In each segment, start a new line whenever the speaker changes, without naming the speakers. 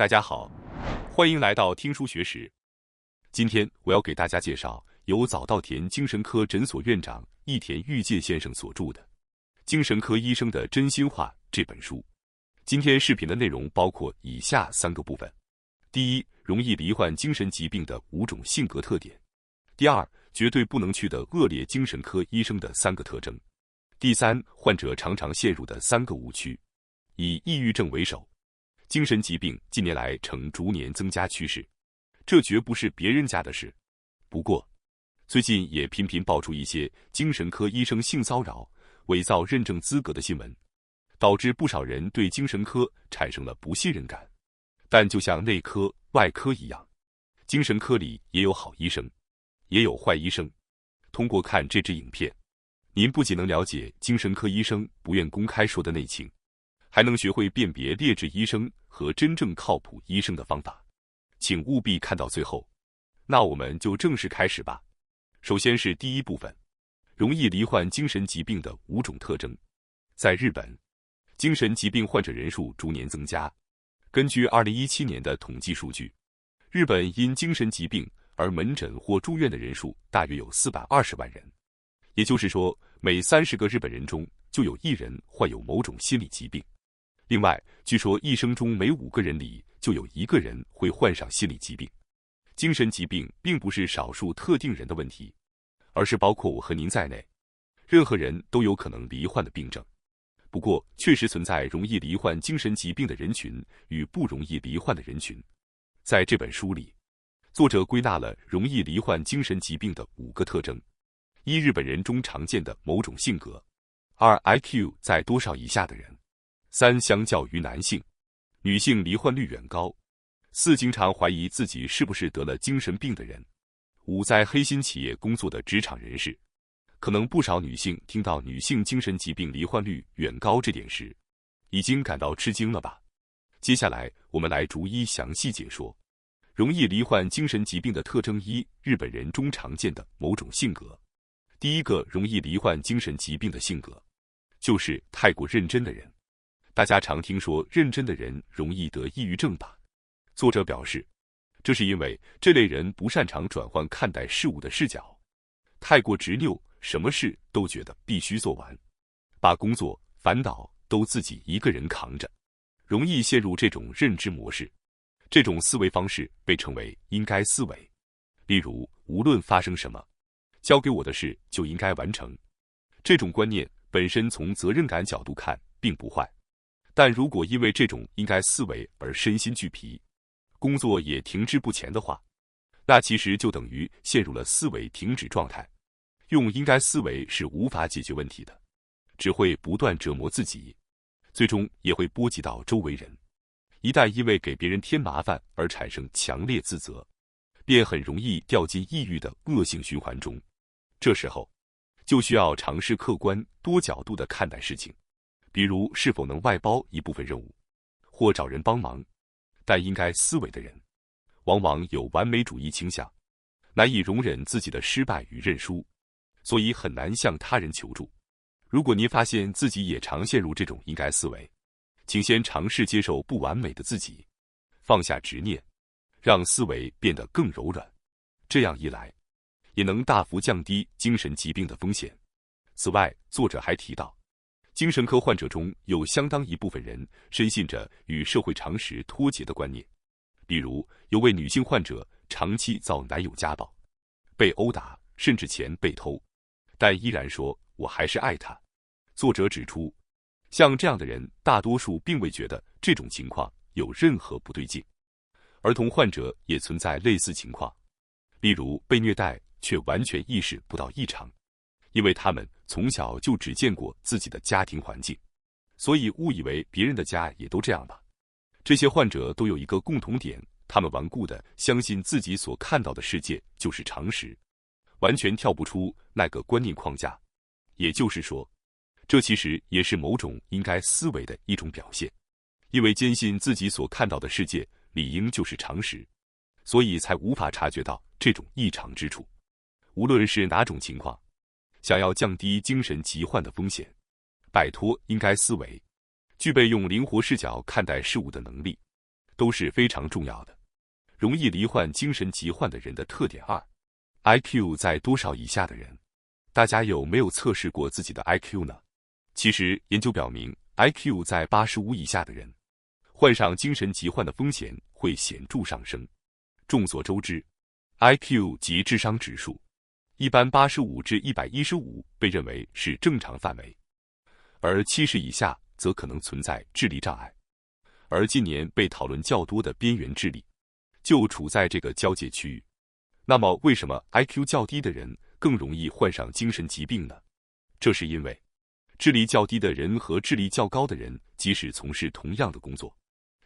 大家好，欢迎来到听书学史。今天我要给大家介绍由早稻田精神科诊所院长益田裕介先生所著的《精神科医生的真心话》这本书。今天视频的内容包括以下3个部分：第一，容易罹患精神疾病的5种性格特点；第二，绝对不能去的恶劣精神科医生的3个特征；第三，患者常常陷入的3个误区。以抑郁症为首，精神疾病近年来呈逐年增加趋势，这绝不是别人家的事。不过，最近也频频爆出一些精神科医生性骚扰、伪造认证资格的新闻，导致不少人对精神科产生了不信任感。但就像内科、外科一样，精神科里也有好医生，也有坏医生。通过看这支影片，您不仅能了解精神科医生不愿公开说的内情，还能学会辨别劣质医生和真正靠谱医生的方法。请务必看到最后。那我们就正式开始吧。首先是第一部分，容易罹患精神疾病的5种特征。在日本，精神疾病患者人数逐年增加。根据2017年的统计数据，日本因精神疾病而门诊或住院的人数大约有420万人。也就是说，每30个日本人中就有1人患有某种心理疾病。另外，据说一生中每5个人里就有1个人会患上心理疾病。精神疾病并不是少数特定人的问题，而是包括我和您在内，任何人都有可能罹患的病症。不过，确实存在容易罹患精神疾病的人群与不容易罹患的人群。在这本书里，作者归纳了容易罹患精神疾病的5个特征：一、日本人中常见的某种性格；二、IQ 在多少以下的人；三、相较于男性，女性罹患率远高；四、经常怀疑自己是不是得了精神病的人；五、在黑心企业工作的职场人士。可能不少女性听到女性精神疾病罹患率远高这点时，已经感到吃惊了吧？接下来我们来逐一详细解说容易罹患精神疾病的特征。一、日本人中常见的某种性格。第一个容易罹患精神疾病的性格，就是太过认真的人。大家常听说认真的人容易得抑郁症吧？作者表示，这是因为这类人不擅长转换看待事物的视角，太过执拗，什么事都觉得必须做完，把工作、烦恼都自己一个人扛着，容易陷入这种认知模式。这种思维方式被称为应该思维。例如，无论发生什么，交给我的事就应该完成。这种观念本身从责任感角度看并不坏，但如果因为这种应该思维而身心俱疲，工作也停滞不前的话，那其实就等于陷入了思维停止状态。用应该思维是无法解决问题的，只会不断折磨自己，最终也会波及到周围人。一旦因为给别人添麻烦而产生强烈自责，便很容易掉进抑郁的恶性循环中。这时候，就需要尝试客观、多角度地看待事情，比如是否能外包一部分任务，或找人帮忙。但应该思维的人，往往有完美主义倾向，难以容忍自己的失败与认输，所以很难向他人求助。如果您发现自己也常陷入这种应该思维，请先尝试接受不完美的自己，放下执念，让思维变得更柔软。这样一来，也能大幅降低精神疾病的风险。此外，作者还提到，精神科患者中有相当一部分人深信着与社会常识脱节的观念。比如，有位女性患者长期遭男友家暴，被殴打，甚至钱被偷，但依然说我还是爱他。作者指出，像这样的人大多数并未觉得这种情况有任何不对劲。儿童患者也存在类似情况，例如被虐待却完全意识不到异常，因为他们从小就只见过自己的家庭环境，所以误以为别人的家也都这样吧。这些患者都有一个共同点，他们顽固地相信自己所看到的世界就是常识，完全跳不出那个观念框架。也就是说，这其实也是某种应该思维的一种表现，因为坚信自己所看到的世界理应就是常识，所以才无法察觉到这种异常之处。无论是哪种情况，想要降低精神疾患的风险，摆脱应该思维，具备用灵活视角看待事物的能力，都是非常重要的。容易罹患精神疾患的人的特点二 ：IQ 在多少以下的人？大家有没有测试过自己的 IQ 呢？其实研究表明 ，IQ 在85以下的人，患上精神疾患的风险会显著上升。众所周知 ，IQ 即智商指数，一般85至115被认为是正常范围，而70以下则可能存在智力障碍。而近年被讨论较多的边缘智力，就处在这个交界区域。那么，为什么 IQ 较低的人更容易患上精神疾病呢？这是因为智力较低的人和智力较高的人，即使从事同样的工作，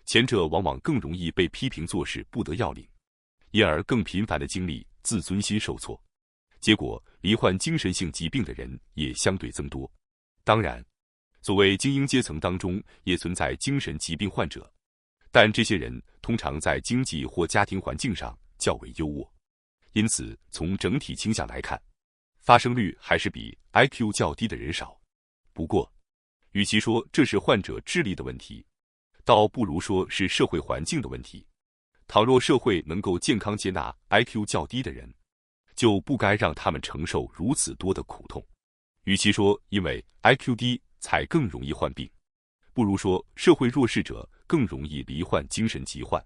前者往往更容易被批评做事不得要领，因而更频繁地经历自尊心受挫，结果罹患精神性疾病的人也相对增多。当然，所谓精英阶层当中也存在精神疾病患者，但这些人通常在经济或家庭环境上较为优渥，因此从整体倾向来看，发生率还是比 IQ 较低的人少。不过，与其说这是患者智力的问题，倒不如说是社会环境的问题。倘若社会能够健康接纳 IQ 较低的人，就不该让他们承受如此多的苦痛。与其说因为 IQ 低才更容易患病，不如说社会弱势者更容易罹患精神疾患，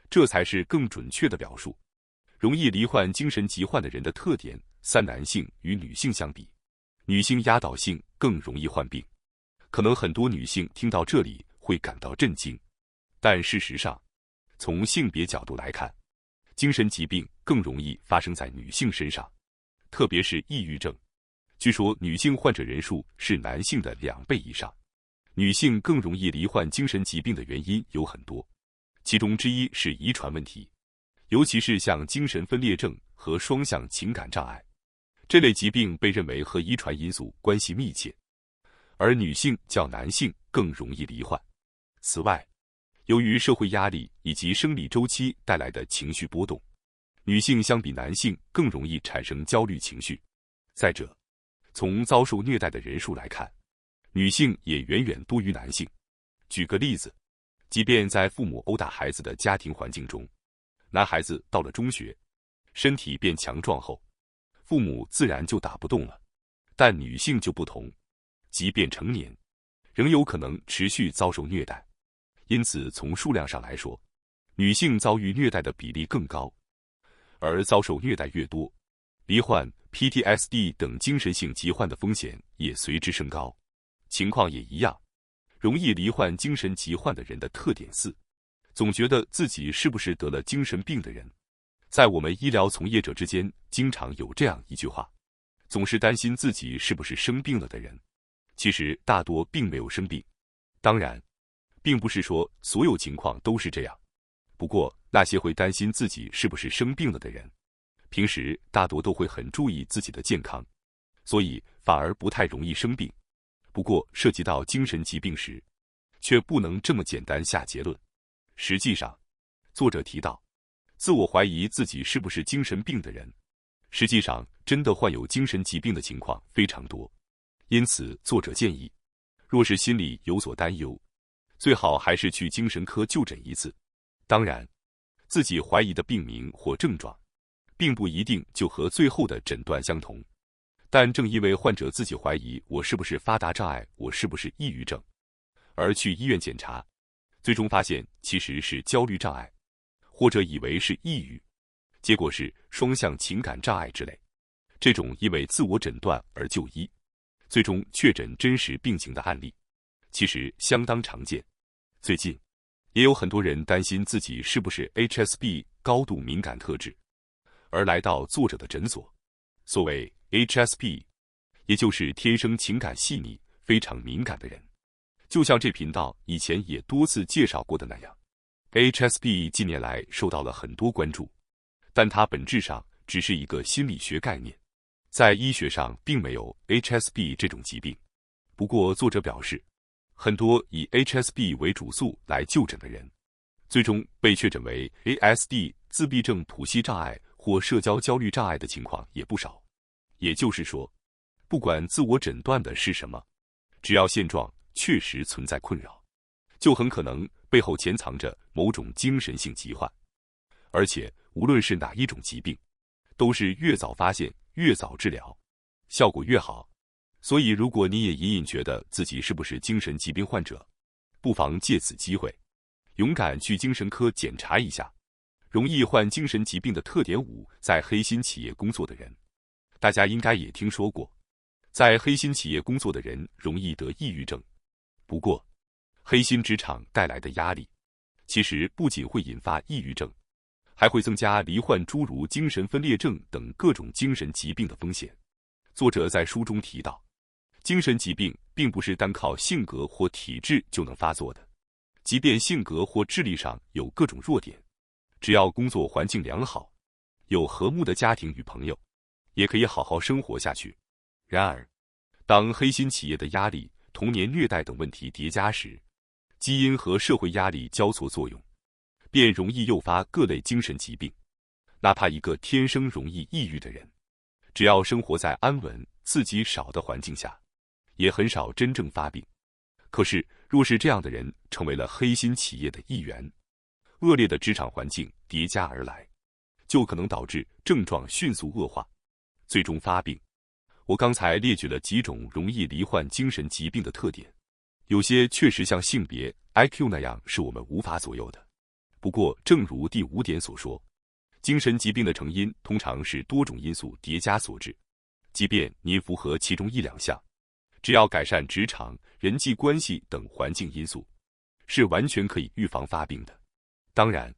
这才是更准确的表述。容易罹患精神疾患的人的特点三：男性与女性相比，女性压倒性更容易患病。可能很多女性听到这里会感到震惊，但事实上，从性别角度来看，精神疾病更容易发生在女性身上，特别是抑郁症。据说女性患者人数是男性的2倍以上。女性更容易罹患精神疾病的原因有很多，其中之一是遗传问题，尤其是像精神分裂症和双向情感障碍这类疾病被认为和遗传因素关系密切，而女性较男性更容易罹患。此外，由于社会压力以及生理周期带来的情绪波动，女性相比男性更容易产生焦虑情绪。再者，从遭受虐待的人数来看，女性也远远多于男性。举个例子，即便在父母殴打孩子的家庭环境中，男孩子到了中学，身体变强壮后，父母自然就打不动了，但女性就不同，即便成年，仍有可能持续遭受虐待。因此，从数量上来说，女性遭遇虐待的比例更高，而遭受虐待越多，罹患 PTSD 等精神性疾患的风险也随之升高。情况也一样，容易罹患精神疾患的人的特点4：总觉得自己是不是得了精神病的人。在我们医疗从业者之间，经常有这样一句话：总是担心自己是不是生病了的人，其实大多并没有生病。当然，并不是说所有情况都是这样，不过那些会担心自己是不是生病了的人，平时大多都会很注意自己的健康，所以反而不太容易生病。不过涉及到精神疾病时，却不能这么简单下结论。实际上，作者提到，自我怀疑自己是不是精神病的人，实际上真的患有精神疾病的情况非常多。因此，作者建议，若是心里有所担忧，最好还是去精神科就诊一次。当然，自己怀疑的病名或症状，并不一定就和最后的诊断相同。但正因为患者自己怀疑我是不是发达障碍，我是不是抑郁症，而去医院检查，最终发现其实是焦虑障碍，或者以为是抑郁，结果是双向情感障碍之类。这种因为自我诊断而就医，最终确诊真实病情的案例，其实相当常见。最近，也有很多人担心自己是不是 HSP 高度敏感特质，而来到作者的诊所。所谓HSP， 也就是天生情感细腻、非常敏感的人。就像这频道以前也多次介绍过的那样， HSP 近年来受到了很多关注，但它本质上只是一个心理学概念，在医学上并没有 HSP 这种疾病。不过作者表示，很多以 HSP 为主诉来就诊的人，最终被确诊为 ASD 自闭症谱系障碍或社交焦虑障碍的情况也不少。也就是说，不管自我诊断的是什么，只要现状确实存在困扰，就很可能背后潜藏着某种精神性疾患。而且无论是哪一种疾病，都是越早发现越早治疗，效果越好。所以如果你也隐隐觉得自己是不是精神疾病患者，不妨借此机会勇敢去精神科检查一下。容易患精神疾病的特点5，在黑心企业工作的人。大家应该也听说过，在黑心企业工作的人容易得抑郁症。不过，黑心职场带来的压力，其实不仅会引发抑郁症，还会增加罹患诸如精神分裂症等各种精神疾病的风险。作者在书中提到，精神疾病并不是单靠性格或体质就能发作的，即便性格或智力上有各种弱点，只要工作环境良好，有和睦的家庭与朋友，也可以好好生活下去。然而，当黑心企业的压力、童年虐待等问题叠加时，基因和社会压力交错作用，便容易诱发各类精神疾病。哪怕一个天生容易抑郁的人，只要生活在安稳、刺激少的环境下，也很少真正发病。可是，若是这样的人成为了黑心企业的一员，恶劣的职场环境叠加而来，就可能导致症状迅速恶化，最终发病。我刚才列举了几种容易罹患精神疾病的特点，有些确实像性别、IQ 那样是我们无法左右的。不过，正如第5点所说，精神疾病的成因通常是多种因素叠加所致，即便您符合其中1、2项，只要改善职场、人际关系等环境因素，是完全可以预防发病的。当然，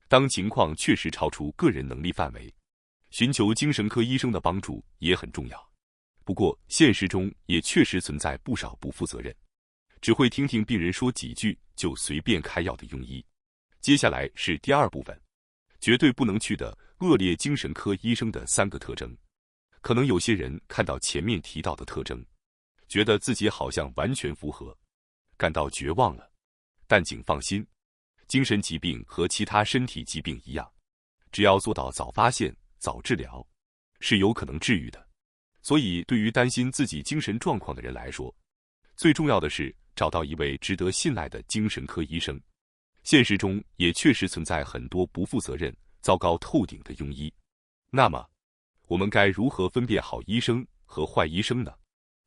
当情况确实超出个人能力范围，寻求精神科医生的帮助也很重要。不过，现实中也确实存在不少不负责任，只会听听病人说几句就随便开药的庸医。接下来是第2部分，绝对不能去的恶劣精神科医生的3个特征。可能有些人看到前面提到的特征，觉得自己好像完全符合，感到绝望了。但请放心，精神疾病和其他身体疾病一样，只要做到早发现、早治疗，是有可能治愈的。所以，对于担心自己精神状况的人来说，最重要的是找到一位值得信赖的精神科医生。现实中也确实存在很多不负责任、糟糕透顶的庸医。那么，我们该如何分辨好医生和坏医生呢？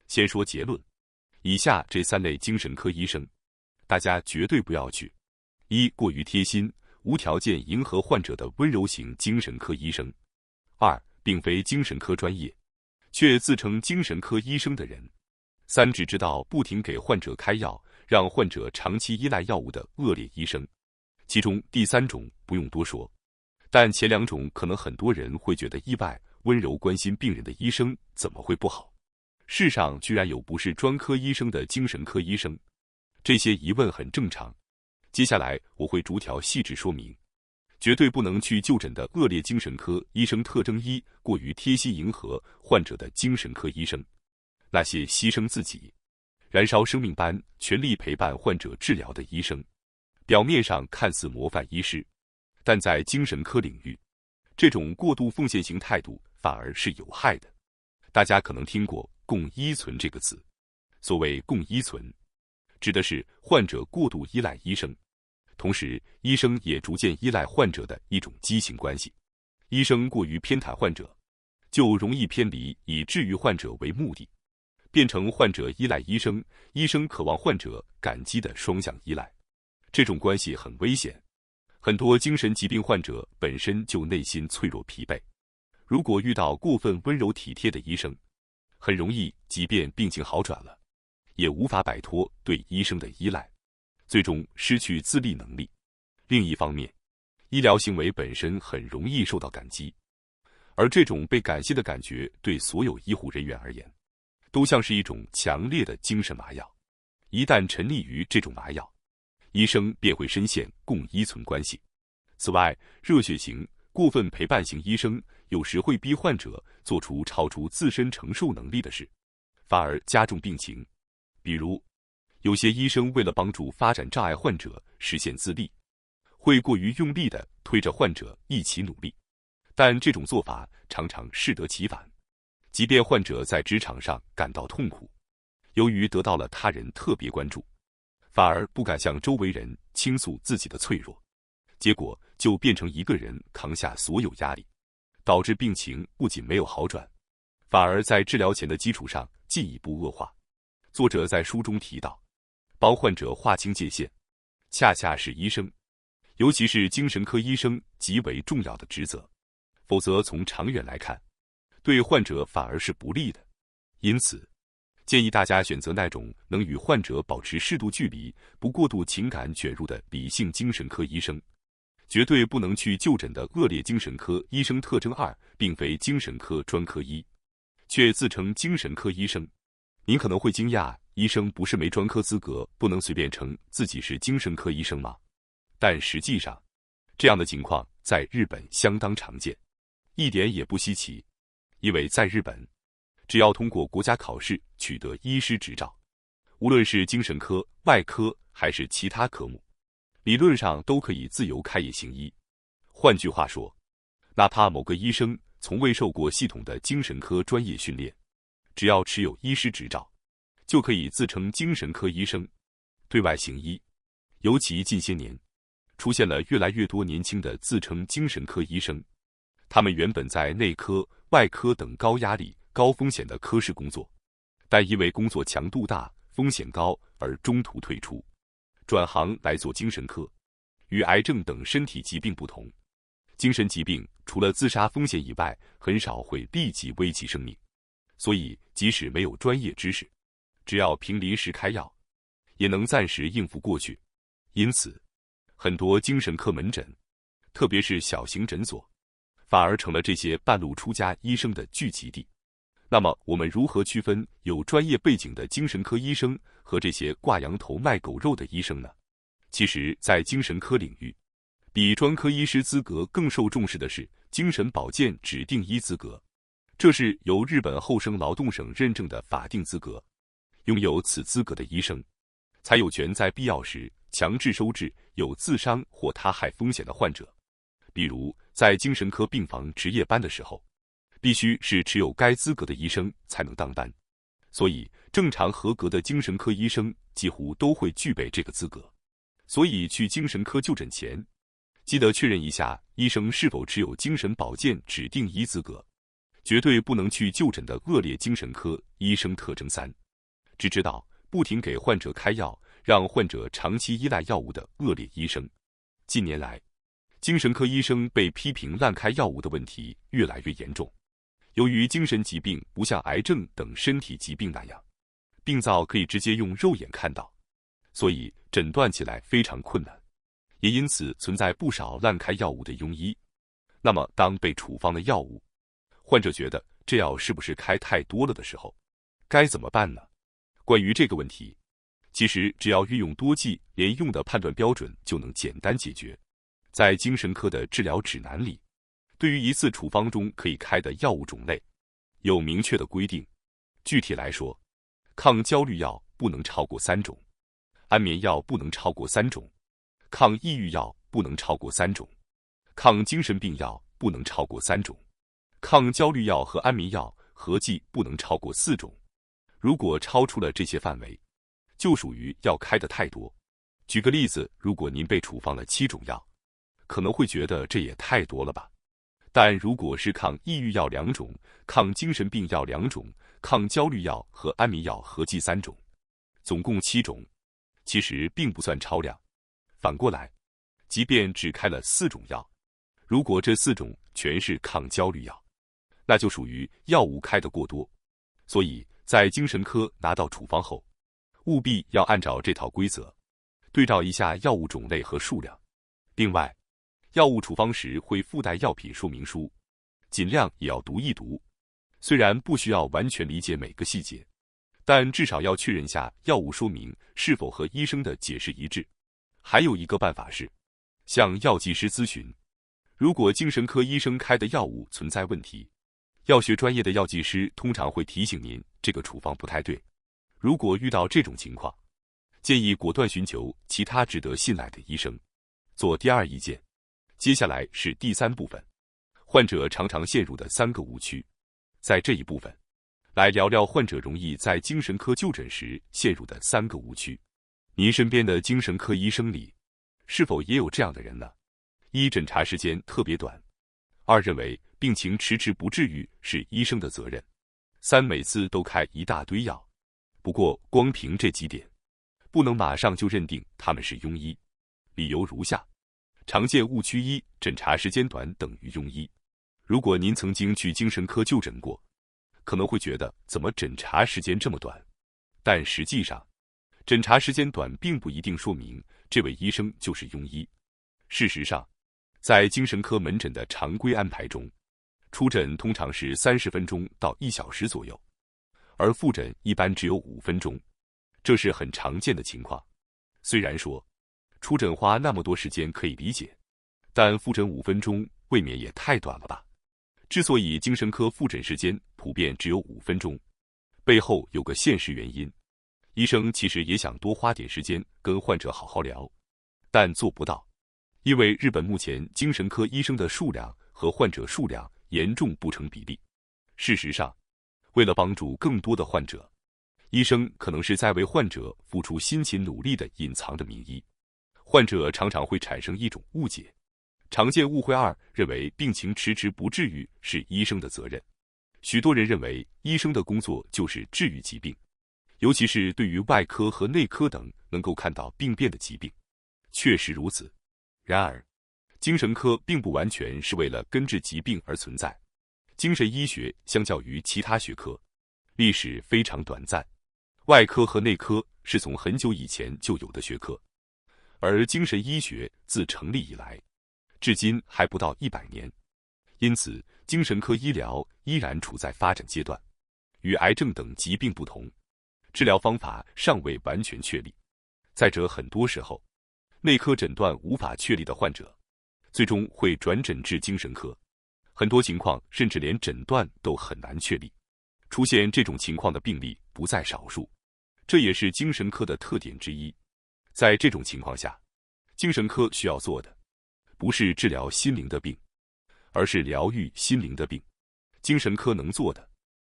先说结论，以下这3类精神科医生，大家绝对不要去。1、过于贴心、无条件迎合患者的温柔型精神科医生。2、并非精神科专业，却自称精神科医生的人。3、只知道不停给患者开药，让患者长期依赖药物的恶劣医生。其中第3种不用多说，但前2种可能很多人会觉得意外，温柔关心病人的医生怎么会不好？世上居然有不是专科医生的精神科医生，这些疑问很正常。接下来我会逐条细致说明。绝对不能去就诊的恶劣精神科医生特征1、过于贴心迎合患者的精神科医生。那些牺牲自己、燃烧生命般全力陪伴患者治疗的医生，表面上看似模范医师，但在精神科领域，这种过度奉献型态度反而是有害的。大家可能听过共依存这个词，所谓共依存，指的是患者过度依赖医生，同时医生也逐渐依赖患者的一种畸形关系。医生过于偏袒患者，就容易偏离以治愈患者为目的，变成患者依赖医生，医生渴望患者感激的双向依赖。这种关系很危险。很多精神疾病患者本身就内心脆弱疲惫，如果遇到过分温柔体贴的医生，很容易即便病情好转了，也无法摆脱对医生的依赖，最终失去自立能力。另一方面，医疗行为本身很容易受到感激，而这种被感谢的感觉对所有医护人员而言，都像是一种强烈的精神麻药。一旦沉溺于这种麻药，医生便会深陷共依存关系。此外，热血型、过分陪伴型医生有时会逼患者做出超出自身承受能力的事，反而加重病情。比如，有些医生为了帮助发展障碍患者实现自立，会过于用力地推着患者一起努力，但这种做法常常适得其反。即便患者在职场上感到痛苦，由于得到了他人特别关注，反而不敢向周围人倾诉自己的脆弱，结果就变成一个人扛下所有压力，导致病情不仅没有好转，反而在治疗前的基础上进一步恶化。作者在书中提到，帮患者划清界限，恰恰是医生，尤其是精神科医生极为重要的职责，否则从长远来看，对患者反而是不利的。因此，建议大家选择那种能与患者保持适度距离、不过度情感卷入的理性精神科医生，绝对不能去就诊的恶劣精神科医生。特征2，并非精神科专科医，却自称精神科医生。您可能会惊讶，医生不是没专科资格，不能随便称自己是精神科医生吗？但实际上，这样的情况在日本相当常见，一点也不稀奇，因为在日本，只要通过国家考试取得医师执照，无论是精神科、外科还是其他科目，理论上都可以自由开业行医。换句话说，哪怕某个医生从未受过系统的精神科专业训练，只要持有医师执照，就可以自称精神科医生，对外行医。尤其近些年，出现了越来越多年轻的自称精神科医生，他们原本在内科、外科等高压力、高风险的科室工作，但因为工作强度大、风险高而中途退出，转行来做精神科。与癌症等身体疾病不同，精神疾病除了自杀风险以外，很少会立即危及生命，所以即使没有专业知识，只要凭临时开药，也能暂时应付过去。因此，很多精神科门诊，特别是小型诊所，反而成了这些半路出家医生的聚集地。那么，我们如何区分有专业背景的精神科医生和这些挂羊头卖狗肉的医生呢？其实，在精神科领域，比专科医师资格更受重视的是精神保健指定医资格，这是由日本厚生劳动省认证的法定资格。拥有此资格的医生，才有权在必要时强制收治有自伤或他害风险的患者。比如，在精神科病房值夜班的时候，必须是持有该资格的医生才能当班。所以，正常合格的精神科医生几乎都会具备这个资格。所以，去精神科就诊前，记得确认一下医生是否持有精神保健指定医资格，绝对不能去就诊的恶劣精神科医生。特征3，只知道不停给患者开药，让患者长期依赖药物的恶劣医生。近年来，精神科医生被批评滥开药物的问题越来越严重。由于精神疾病不像癌症等身体疾病那样，病灶可以直接用肉眼看到，所以诊断起来非常困难，也因此存在不少滥开药物的庸医。那么，当被处方的药物，患者觉得这药是不是开太多了的时候，该怎么办呢？关于这个问题，其实只要运用多剂连用的判断标准就能简单解决。在精神科的治疗指南里，对于一次处方中可以开的药物种类，有明确的规定。具体来说，抗焦虑药不能超过3种，安眠药不能超过3种，抗抑郁药不能超过3种，抗精神病药不能超过3种，抗焦虑药和安眠药合计不能超过4种。如果超出了这些范围，就属于药开的太多。举个例子，如果您被处方了7种药，可能会觉得这也太多了吧？但如果是抗抑郁药2种，抗精神病药2种，抗焦虑药和安眠药合计3种，总共7种，其实并不算超量。反过来，即便只开了4种药，如果这4种全是抗焦虑药，那就属于药物开得过多。所以在精神科拿到处方后，务必要按照这套规则，对照一下药物种类和数量。另外，药物处方时会附带药品说明书，尽量也要读一读。虽然不需要完全理解每个细节，但至少要确认下药物说明是否和医生的解释一致。还有一个办法是，向药剂师咨询。如果精神科医生开的药物存在问题，药学专业的药剂师通常会提醒您这个处方不太对。如果遇到这种情况，建议果断寻求其他值得信赖的医生，做第二意见。接下来是第3部分，患者常常陷入的3个误区。在这一部分，来聊聊患者容易在精神科就诊时陷入的3个误区。您身边的精神科医生里，是否也有这样的人呢？一、诊查时间特别短；二、认为病情迟迟不治愈是医生的责任；三、每次都开一大堆药。不过，光凭这几点，不能马上就认定他们是庸医。理由如下：常见误区一，诊查时间短等于庸医。如果您曾经去精神科就诊过，可能会觉得怎么诊查时间这么短？但实际上，诊查时间短并不一定说明这位医生就是庸医。事实上，在精神科门诊的常规安排中，初诊通常是30分钟到1小时左右，而复诊一般只有5分钟，这是很常见的情况。虽然说初诊花那么多时间可以理解，但复诊5分钟未免也太短了吧？之所以精神科复诊时间普遍只有5分钟，背后有个现实原因。医生其实也想多花点时间跟患者好好聊，但做不到，因为日本目前精神科医生的数量和患者数量严重不成比例。事实上，为了帮助更多的患者，医生可能是在为患者付出辛勤努力的隐藏的名医。患者常常会产生一种误解，常见误会二，认为病情迟迟不治愈是医生的责任。许多人认为医生的工作就是治愈疾病，尤其是对于外科和内科等能够看到病变的疾病。确实如此，然而，精神科并不完全是为了根治疾病而存在。精神医学相较于其他学科，历史非常短暂，外科和内科是从很久以前就有的学科，而精神医学自成立以来，至今还不到100年，因此精神科医疗依然处在发展阶段。与癌症等疾病不同，治疗方法尚未完全确立。再者，很多时候，内科诊断无法确立的患者，最终会转诊至精神科，很多情况甚至连诊断都很难确立。出现这种情况的病例不在少数，这也是精神科的特点之一。在这种情况下，精神科需要做的不是治疗心灵的病，而是疗愈心灵的病。精神科能做的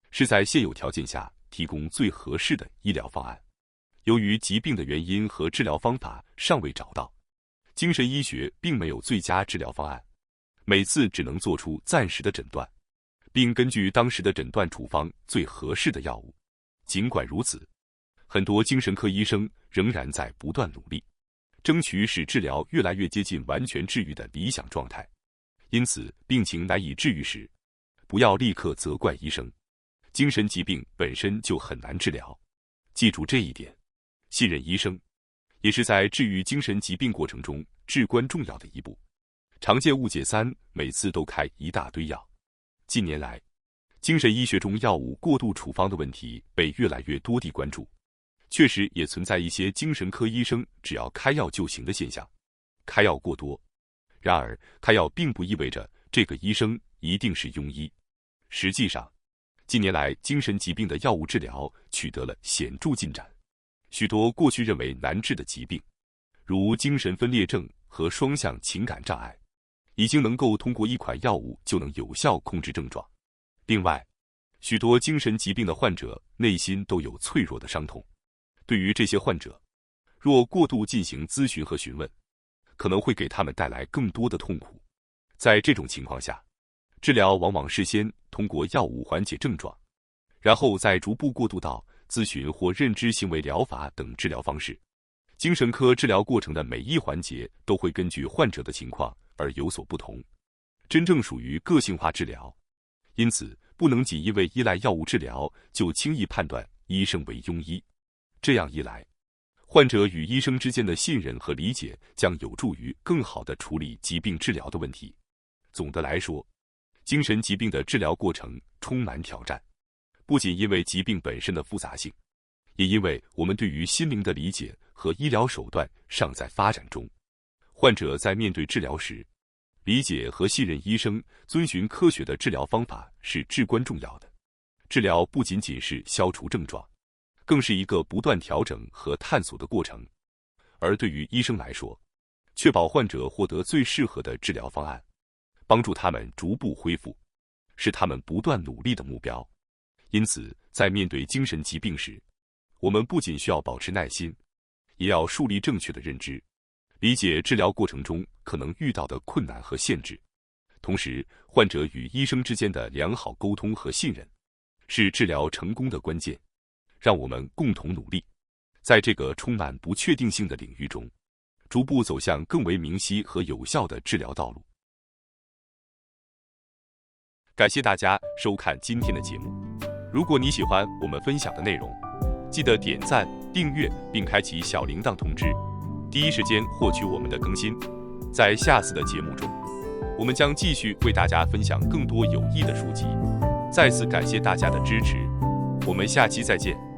是在现有条件下提供最合适的医疗方案。由于疾病的原因和治疗方法尚未找到，精神医学并没有最佳治疗方案，每次只能做出暂时的诊断，并根据当时的诊断处方最合适的药物。尽管如此，很多精神科医生仍然在不断努力，争取使治疗越来越接近完全治愈的理想状态。因此，病情难以治愈时，不要立刻责怪医生，精神疾病本身就很难治疗。记住这一点，信任医生，也是在治愈精神疾病过程中至关重要的一步。常见误解三，每次都开一大堆药。近年来，精神医学中药物过度处方的问题被越来越多地关注。确实也存在一些精神科医生只要开药就行的现象，开药过多。然而，开药并不意味着这个医生一定是庸医。实际上，近年来精神疾病的药物治疗取得了显著进展，许多过去认为难治的疾病，如精神分裂症和双向情感障碍，已经能够通过一款药物就能有效控制症状。另外，许多精神疾病的患者内心都有脆弱的伤痛，对于这些患者，若过度进行咨询和询问，可能会给他们带来更多的痛苦。在这种情况下，治疗往往事先通过药物缓解症状，然后再逐步过渡到咨询或认知行为疗法等治疗方式。精神科治疗过程的每一环节都会根据患者的情况而有所不同，真正属于个性化治疗。因此，不能仅因为依赖药物治疗就轻易判断医生为庸医。这样一来，患者与医生之间的信任和理解将有助于更好地处理疾病治疗的问题。总的来说，精神疾病的治疗过程充满挑战，不仅因为疾病本身的复杂性，也因为我们对于心灵的理解和医疗手段尚在发展中。患者在面对治疗时，理解和信任医生，遵循科学的治疗方法是至关重要的。治疗不仅仅是消除症状，更是一个不断调整和探索的过程。而对于医生来说，确保患者获得最适合的治疗方案，帮助他们逐步恢复，是他们不断努力的目标。因此，在面对精神疾病时，我们不仅需要保持耐心，也要树立正确的认知，理解治疗过程中可能遇到的困难和限制。同时，患者与医生之间的良好沟通和信任，是治疗成功的关键。让我们共同努力，在这个充满不确定性的领域中，逐步走向更为明晰和有效的治疗道路。感谢大家收看今天的节目。如果你喜欢我们分享的内容，记得点赞、订阅并开启小铃铛通知，第一时间获取我们的更新。在下次的节目中，我们将继续为大家分享更多有益的书籍。再次感谢大家的支持，我们下期再见。